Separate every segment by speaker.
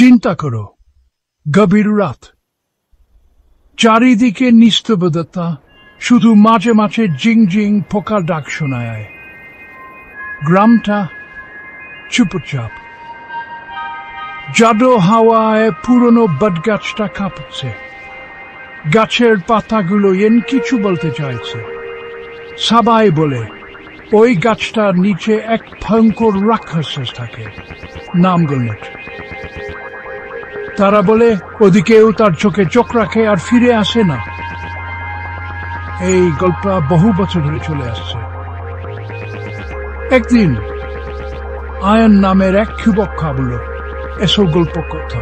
Speaker 1: চিন্তা করো, গভীর রাত, চারিদিকে নিস্তব্ধতা, শুধু মাঝে মাঝে জিং জিং পোকার ডাক শোনায়। গ্রামটা চুপচাপ। জাদু হাওয়ায় পুরনো বটগাছটা কাঁপছে। গাছের পাতাগুলো কিছু বলতে চাইছে। সবাই বলে ওই গাছটার নিচে এক ভয়ঙ্কর রাক্ষস থাকে, নাম গুলনেট। তারা বলে ওদিকেও তার চোখে চোখ রাখে আর ফিরে আসে না। এই গল্প বহু বছর ধরে চলে আসছে। একদিন আয়ন নামের এক যুবক ভাবল এসব গল্প কথা।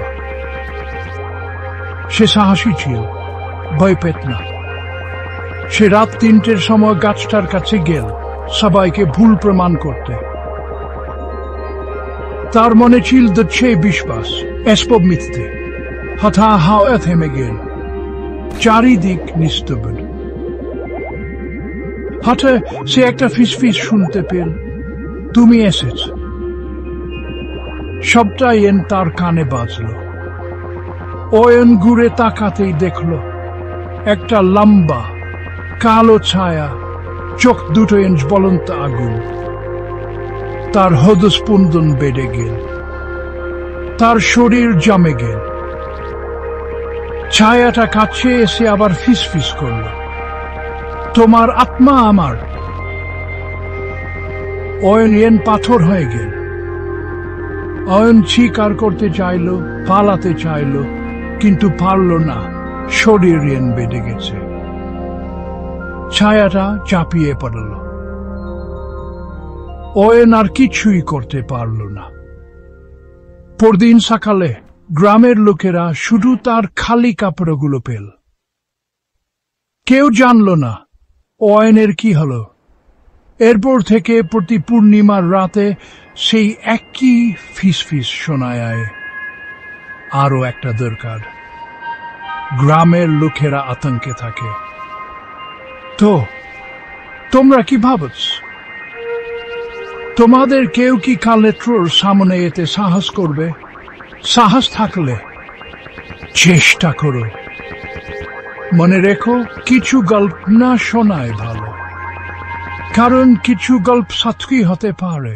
Speaker 1: সে সাহসী ছিল, ভয় পেত না। সে রাত 3টের সময় গাছটার কাছে গেল সবাইকে ভুল প্রমাণ করতে। তার মনে ছিল দচ্ছে বিশ্বাস, এসব মিথ্যে। হঠাৎ হাওয়া থেমে গেল, চারিদিক নিস্তব্ধ। হঠাৎ সে একটা ফিসফিস শুনতে পেল, তুমি এসেছ। সবটাই তার কানে বাজল। অয়ন ঘুরে তাকাতেই দেখল একটা লম্বা কালো ছায়া, চোখ দুটো জ্বলন্ত আগুন। তার হৃদস্পন্দন বেড়ে গেল, তার শরীর জমে গেল। ছায়াটা কাছে এসে আবার ফিসফিস করল, তোমার আত্মা আমার। অয়ন পাথর হয়ে গেল। অয়ন চিৎকার করতে চাইল, পালাতে চাইল, কিন্তু পারল না। শরীর বেড়ে গেছে। ছায়াটা চাপিয়ে পড়ল। অয়ন আর কিছুই করতে পারল না। পরদিন সকালে গ্রামের লোকেরা শুধু তার খালি কাপড়গুলো পেল। কেউ জানল না অয়নের কি হলো। এরপর থেকে প্রতি পূর্ণিমার রাতে সেই একই ফিসফিস শোনায়, আরো একটা দরকার। গ্রামের লোকেরা আতঙ্কে থাকে। তো তোমরা কি ভাবছ? তোমাদের কেউ কি কালেক্টর সামনে এতে সাহস করবে? সাহস থাকলে চেষ্টা করো। মনে রেখো, কিছু গল্প না শোনায় ভালো, কারণ কিছু গল্প সত্যি হতে পারে।